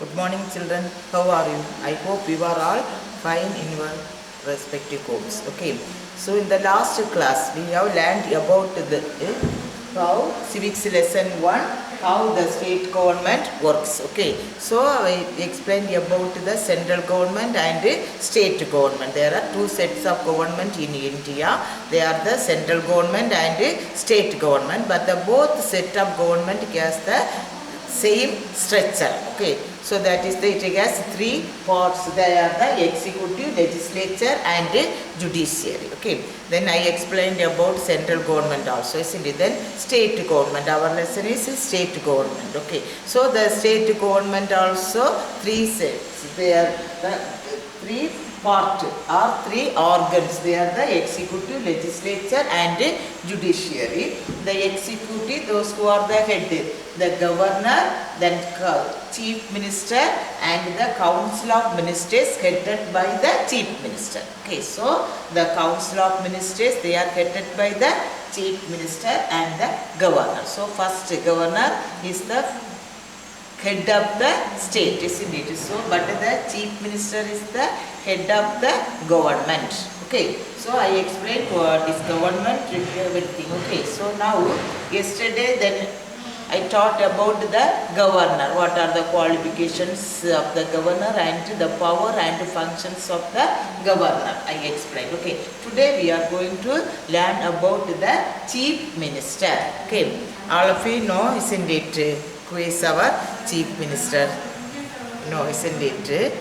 Good morning, children. How are you? I hope you are all fine in your respective homes. Okay. So in the last class, we have learned about the how civics lesson 1, how the state government works. Okay. So I explained about the central government and state government. There are two sets of government in India. They are the central government and state government. But the both set of government has the same structure. Okay, so that is it has three parts. They are the executive, legislature and judiciary. Okay, then I explained about central government also, isn't it? Then state government, our lesson is state government. Okay, so the state government also three sets. They are the three part or three organs. They are the executive, legislature and judiciary. The executive, those who are the head, the governor, then chief minister and the council of ministers headed by the chief minister. Okay, so the council of ministers, they are headed by the chief minister and the governor. So first governor is the head of the state, isn't it? So, but the chief minister is the head of the government. Okay, so I explained what is government, everything. Okay, so now yesterday then I taught about the governor. What are the qualifications of the governor and the power and functions of the governor? I explained. Okay, today we are going to learn about the chief minister. Okay, all of you know, isn't it? Who is our chief minister? No, isn't it?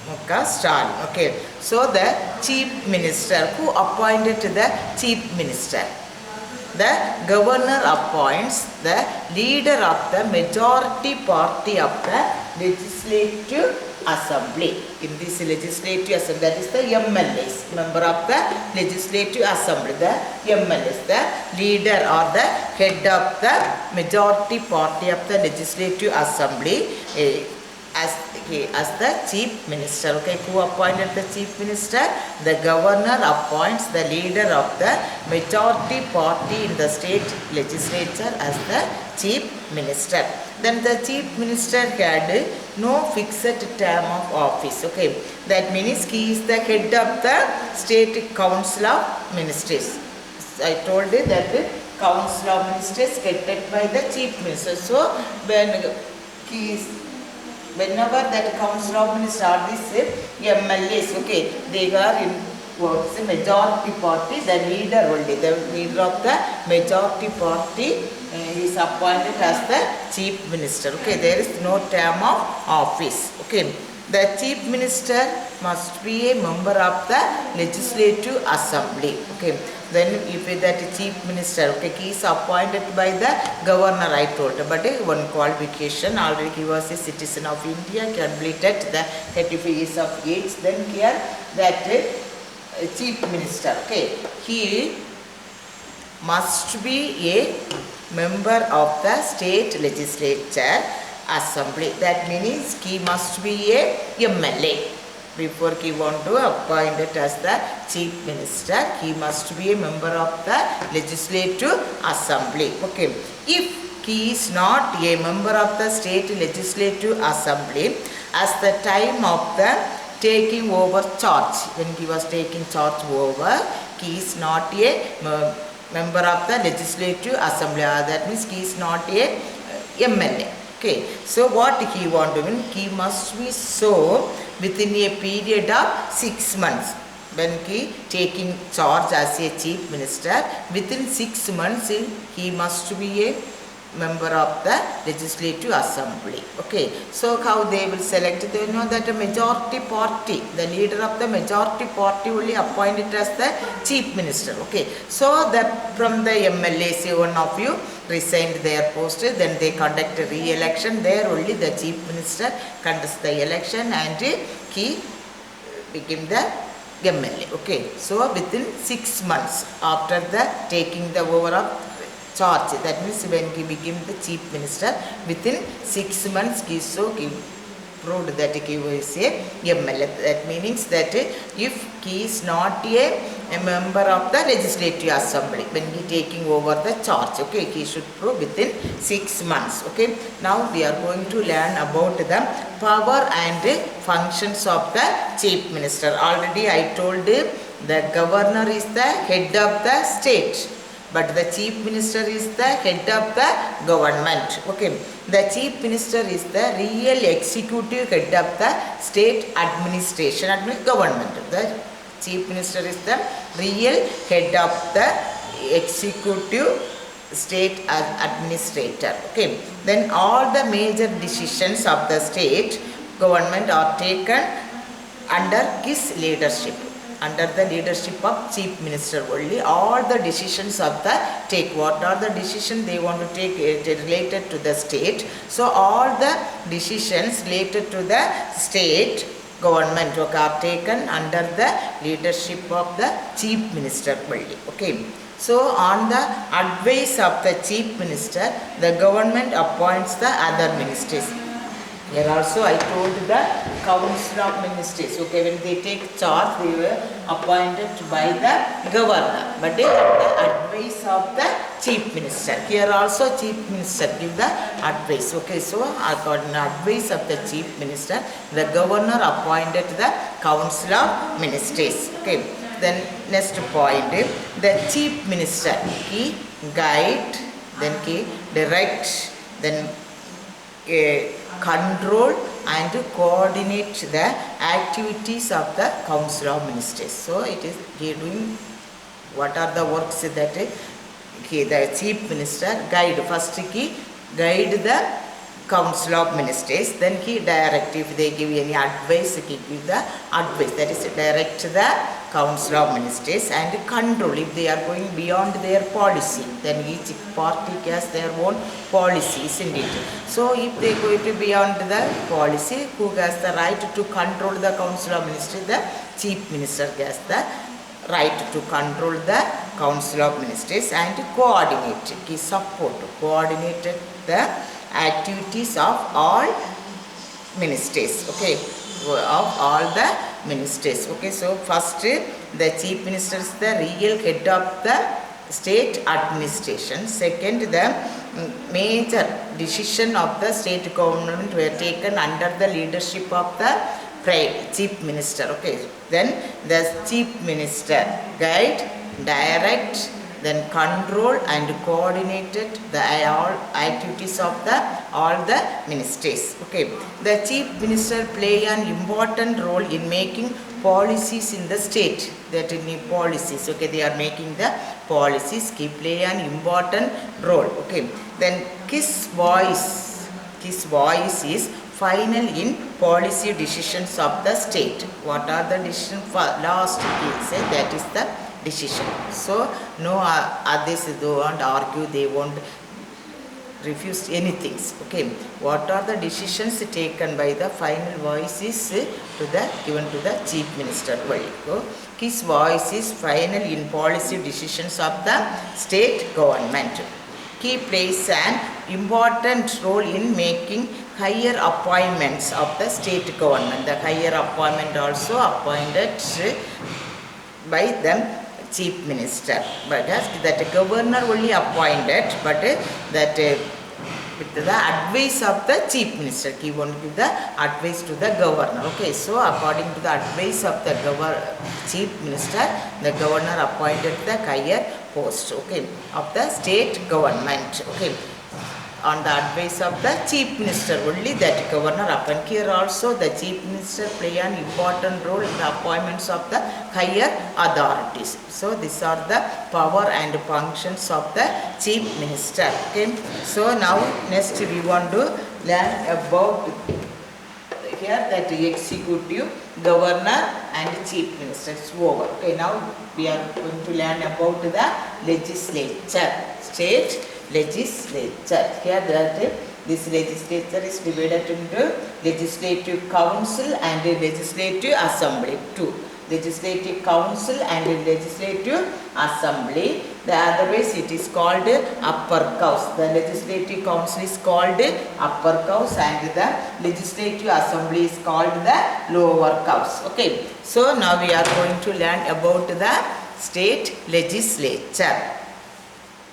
Mukka Stalin. Okay, so the chief minister, who appointed the chief minister? The governor appoints the leader of the majority party of the legislative assembly. In this legislative assembly, that is the MLAs, member of the legislative assembly, the MLAs, the leader or the head of the majority party of the legislative assembly as the chief minister. Okay, who appointed the chief minister? The governor appoints the leader of the majority party in the state legislature as the chief minister. Then the chief minister had no fixed term of office. Okay, that means he is the head of the state council of ministers. I told you that the council of ministers headed by the chief minister. So when he is whenever that council of ministers are this MLAs, okay, they are in what's the majority party, the leader only, the leader of the majority party is appointed as the chief minister. Okay, there is no term of office. Okay, the chief minister must be a member of the legislative assembly. Okay, then if that chief minister, okay, he is appointed by the governor, I told, but one qualification, already he was a citizen of India, completed the 35 years of age. Then here that chief minister, okay, he must be a member of the state legislature assembly. That means he must be a MLA. Before he want to appoint it as the chief minister, he must be a member of the legislative assembly. Okay, if he is not a member of the state legislative assembly, as the time of the taking over charge, when he was taking charge over, he is not a member of the legislative assembly. That means he is not a MLA. Okay, so what he want to win? He must be so within a period of 6 months. When he taking charge as a chief minister, within 6 months he must be a member of the legislative assembly. Okay, so how they will select? They know that a majority party, the leader of the majority party only appointed as the chief minister. Okay, so from the MLAs, one of you resigned their post, then they conduct a re-election. There only the chief minister conducts the election and he became the MLA. Okay, so within 6 months after the taking the over of charge, that means when he became the chief minister, within 6 months he proved that he was a MLA. That means that if he is not a a member of the Legislative Assembly when he taking over the charge. Okay, he should prove within 6 months. Okay, now we are going to learn about the power and functions of the Chief Minister. Already I told you the governor is the head of the state, but the Chief Minister is the head of the government. Okay, the Chief Minister is the real executive head of the state administration and government. The Chief Minister is the real head of the executive state administrator. Okay, then all the major decisions of the state government are taken under his leadership. Under the leadership of Chief Minister only, all the decisions of the take. What are the decisions they want to take related to the state? So all the decisions related to the state government are taken under the leadership of the Chief Minister only. Okay. So on the advice of the Chief Minister, the government appoints the other ministers. Here also I told the Council of Ministers. Okay, when they take charge, they were appointed by the governor, but they have the advice of the Chief Minister. Here also Chief Minister give the advice. Okay, so according to advice of the Chief Minister, the governor appointed the Council of Ministers. Okay, then next point, the Chief Minister, he guide, then he direct, then control and coordinate the activities of the Council of Ministers. So it is he doing what are the works that the Chief Minister guide. First he guide the Council of Ministers, then he direct. If they give any advice, he give the advice, that is direct the Council of Ministers, and control if they are going beyond their policy. Then each party has their own policy, isn't it? So if they go to beyond the policy, who has the right to control the Council of Ministers? The Chief Minister has the right to control the Council of Ministers and coordinate, he coordinated the activities of all ministers. Okay, of all the ministers. Okay, so first the Chief Minister is the real head of the state administration. Second, the major decision of the state government were taken under the leadership of the Chief Minister. Okay, then the Chief Minister guide, direct, then control and coordinated the all activities of the all the ministers. Okay, the Chief Minister play an important role in making policies in the state. That in policies, okay, they are making the policies, he play an important role. Okay, then his voice is final in policy decisions of the state. What are the decisions? For last he said that is the decision. So no others don't argue, they won't refuse anything. Okay, what are the decisions taken by the final voice is given to the Chief Minister. So his voice is final in policy decisions of the state government. He plays an important role in making higher appointments of the state government. The higher appointment also appointed by the Chief Minister, but that governor only appointed, but that with the advice of the Chief Minister, he won't give the advice to the governor. Okay, so according to the advice of the Chief Minister, the governor appointed the higher post, okay, of the state government. Okay, on the advice of the Chief Minister only that governor appointed. Here also the Chief Minister play an important role in the appointments of the higher authorities. So these are the power and functions of the Chief Minister. Okay, so now next we want to learn about here that the executive, governor and Chief Minister is over. Okay, now we are going to learn about the legislature, state legislature. Here that this legislature is divided into legislative council and legislative assembly. Two, legislative council and legislative assembly. The otherwise it is called upper house. The legislative council is called upper house and the legislative assembly is called the lower house. Okay, so now we are going to learn about the state legislature.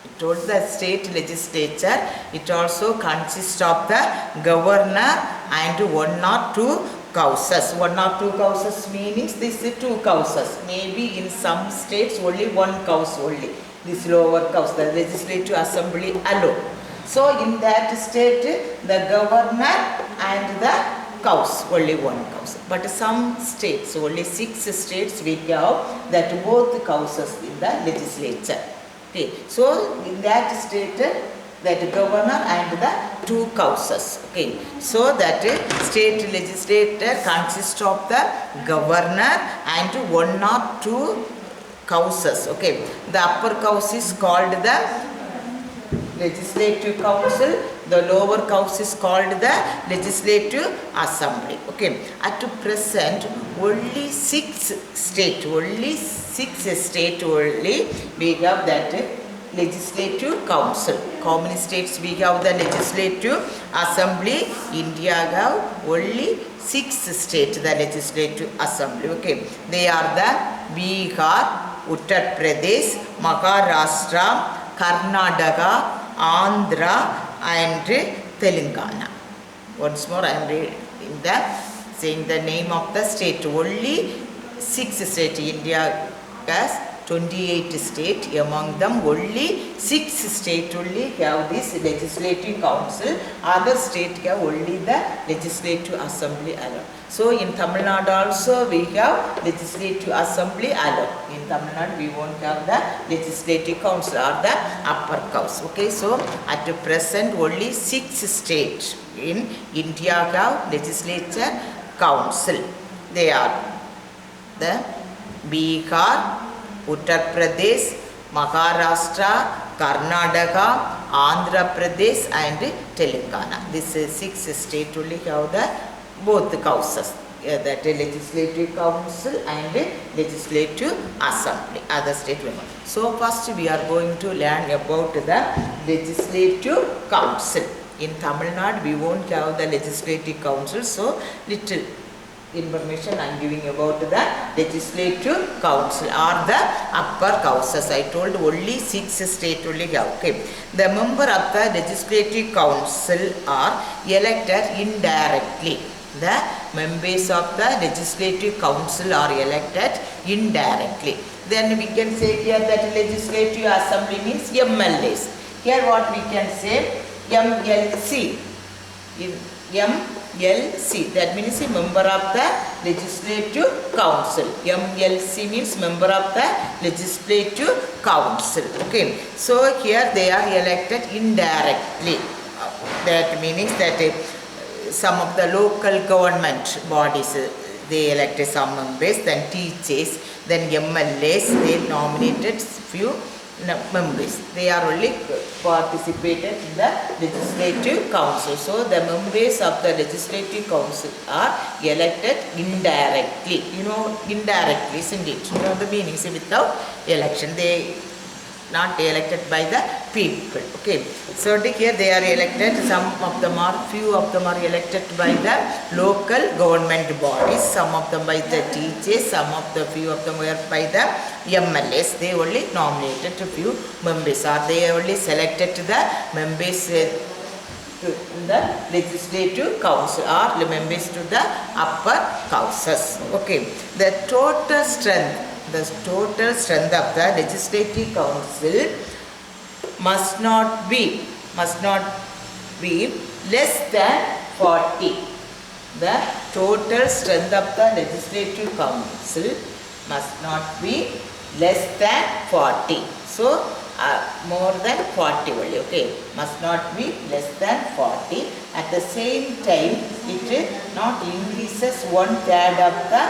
It told the state legislature, it also consists of the governor and one or two houses. One or two houses means this is two houses. Maybe in some states only one house only. This lower house, the legislative assembly alone. So in that state, the governor and the house, only one house. But some states, only 6 states we have that both houses in the legislature. Okay. So in that state, that governor and the two houses. Okay. So that state legislature consists of the governor and one or two houses. Okay. The upper house is called the legislative council, the lower house is called the legislative assembly. Okay. At present, only 6 states only we have that legislative council. How many states we have the legislative assembly? India have only 6 states the legislative assembly. Okay. They are the Bihar, Uttar Pradesh, Maharashtra, Karnataka, Andhra and Telangana. Once more I am saying the name of the state. Only 6 states. India has 28 states. Among them only 6 states only have this legislative council. Other states have only the legislative assembly alone. So in Tamil Nadu also we have legislative assembly alone. In Tamil Nadu we won't have the legislative council or the upper house. Okay, so at the present only 6 states in India have legislature council. They are the Bihar, Uttar Pradesh, Maharashtra, Karnataka, Andhra Pradesh and Telangana. This is 6 states only have the both houses, that legislative council and legislative assembly, other state members. So first we are going to learn about the legislative council. In Tamil Nadu we won't have the legislative council, so little information I am giving about the legislative council or the upper houses. I told only 6 states only have. Okay. The member of the legislative council are elected indirectly. The members of the legislative council are elected indirectly. Then we can say here that legislative assembly means MLAs. Here what we can say, MLC. MLC, that means a member of the legislative council. MLC means member of the legislative council. Okay. So here they are elected indirectly. That means that some of the local government bodies they elected some members, then teachers, then MLAs, they nominated few members. They are only participated in the legislative council. So the members of the legislative council are elected indirectly. You know indirectly, isn't it? You know the meaning, without election. They not elected by the people. Okay. So here they are elected, few of them are elected by the local government bodies, some of them by the teachers, few of them were by the MLAs. They only nominated a few members, or they only selected the members to the legislative council or the members to the upper houses. Okay. The total strength of the legislative council must not be less than 40. The total strength of the legislative council must not be less than 40. So more than 40 only. Okay, must not be less than 40. At the same time, it not increases 1/3 of the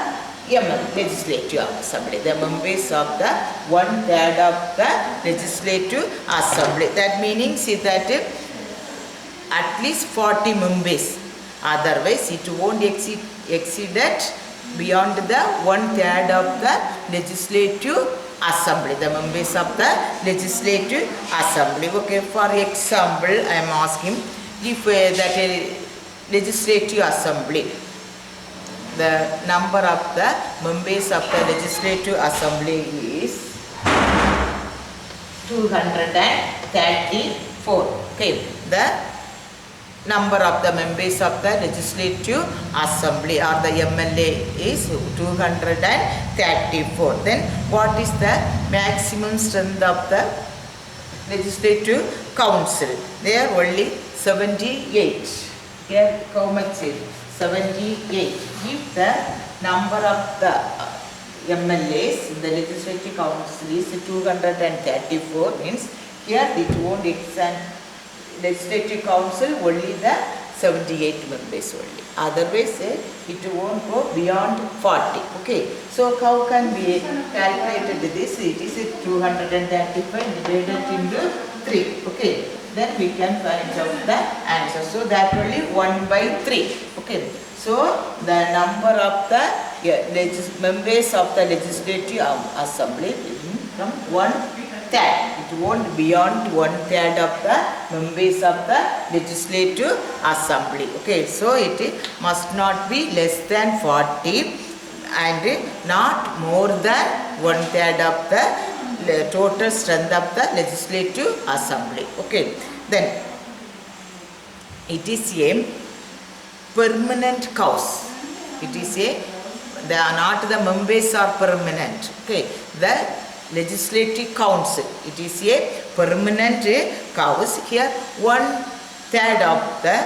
legislative assembly. The members of the 1/3 of the legislative assembly. That means that at least 40 members. Otherwise, it won't exceed beyond the 1/3 of the legislative assembly. The members of the legislative assembly. Okay. For example, I am asking if that legislative assembly, the number of the members of the legislative assembly is 234. Okay, the number of the members of the Legislative Assembly or the MLA is 234. Then what is the maximum strength of the Legislative Council? They are only 78. Here how much is 78? If the number of the MLAs in the Legislative Council is 234, means here it's an Legislative Council only the 78 members only. Otherwise it won't go beyond 40. Okay. So how can we calculate this? It is 235 divided into 3. Okay. Then we can find out the answer. So that only 1 by 3. Okay. So the number of the members of the Legislative Assembly from 1/3. It won't beyond 1/3 of the members of the Legislative Assembly. Okay. So it must not be less than 40 and not more than 1/3 of the total strength of the Legislative Assembly. Okay. Then it is a permanent cause. It is not the members are permanent. Okay. The Legislative Council, it is a permanent cause. Here 1/3 of the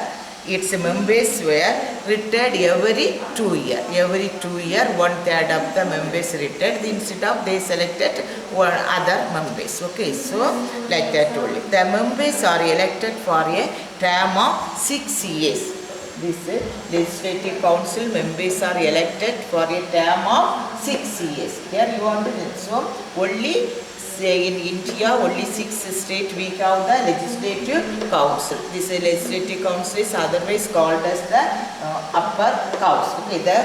its members were retired every 2 years. Every 2 years 1/3 of the members retired. Instead of they selected one other members. Okay, so like that only. The members are elected for a term of 6 years. This Legislative Council members are elected for a term of 6 years. Here you want to so only say in India only 6 states we have the Legislative Council. This Legislative Council is otherwise called as the upper house. Okay, the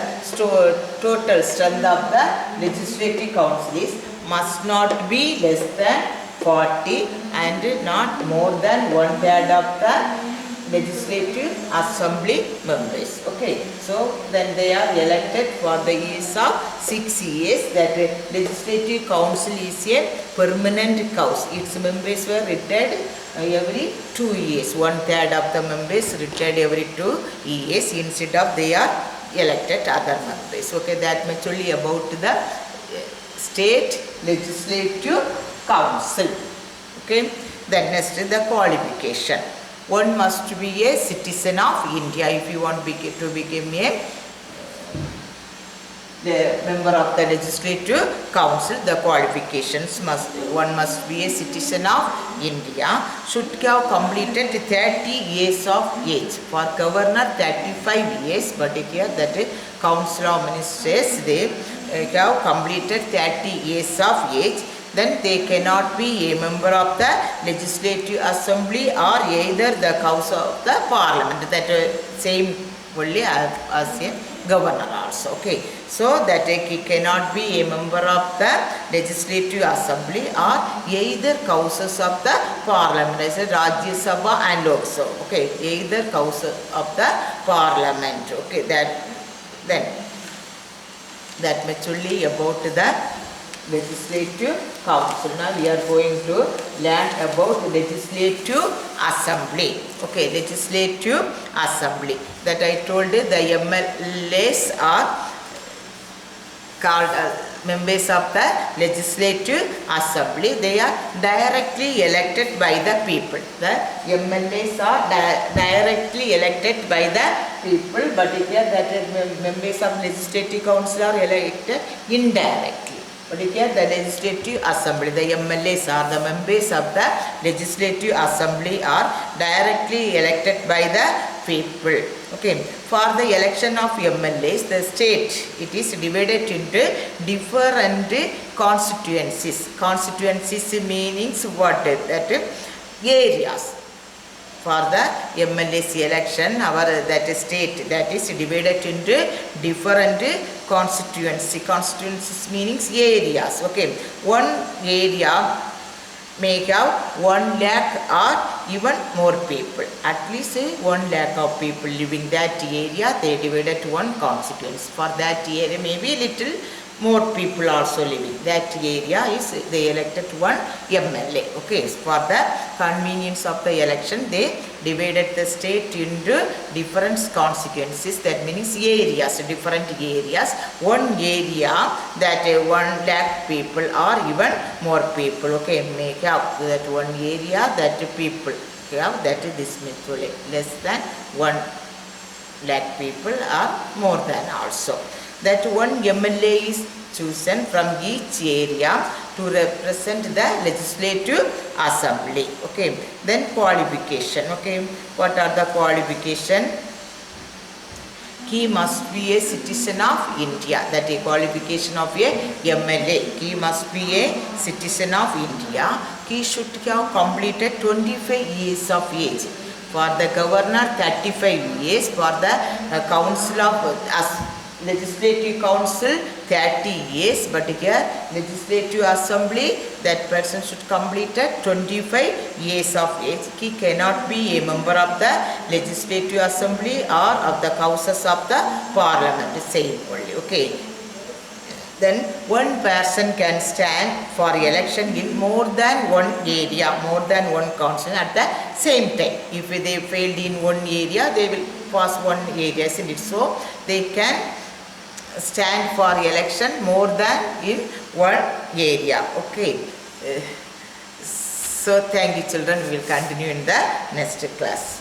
total strength of the Legislative Council is must not be less than 40 and not more than 1/3 of the Legislative Assembly members. Okay, so then they are elected for the years of 6 years. That Legislative Council is a permanent cause. Its members were retired every 2 years. 1/3 of the members retired every 2 years. Instead of they are elected other members. Okay, that much only about the State Legislative Council. Okay, then next is the qualification. One must be a citizen of India if you want to become the member of the Legislative Council. The qualifications one must be a citizen of India, should have completed 30 years of age. For governor 35 years, but here that Council of Ministers they have completed 30 years of age. Then they cannot be a member of the Legislative Assembly or either the House of the Parliament. That same only as a governor also. Okay, so that he cannot be a member of the Legislative Assembly or either houses of the Parliament, as Rajya Sabha and Lok Sabha. Okay, either house of the Parliament. Okay, then that much only about the Legislative Council. Now we are going to learn about Legislative Assembly. Okay, Legislative Assembly. That I told you the MLAs are called members of the Legislative Assembly. They are directly elected by the people. The MLAs are directly elected by the people, but here that members of Legislative Council are elected indirectly. But here the Legislative Assembly, the MLAs are the members of the Legislative Assembly are directly elected by the people. Okay, for the election of MLAs, the state it is divided into different constituencies. Constituencies meanings what? That areas. For the MLAs election, our that state that is divided into different constituency. Constituencies meanings areas. Okay, one area may have 1 lakh or even more people. At least 1 lakh of people living that area, they divided one constituency. For that area maybe little more people also living. That area is they elected one MLA. Okay, for the convenience of the election, they divided the state into different constituencies. That means areas, different areas. One area that 1 lakh people or even more people. Okay, make up that one area that people have that is this method less than 1 lakh people or more than also. That one MLA is chosen from each area to represent the legislative assembly. Okay, then qualification. Okay, what are the qualification? He must be a citizen of India. That is qualification of a MLA. He must be a citizen of India. He should have completed 25 years of age. For the governor, 35 years. For the council of legislative council, 30 years. But here, legislative assembly, that person should complete 25 years of age. He cannot be a member of the legislative assembly or of the houses of the parliament. Same only. Okay. Then one person can stand for election in more than one area, more than one council at the same time. If they failed in one area, they will pass one area, isn't it? So they can stand for election more than in one area. Okay. So thank you children. We will continue in the next class.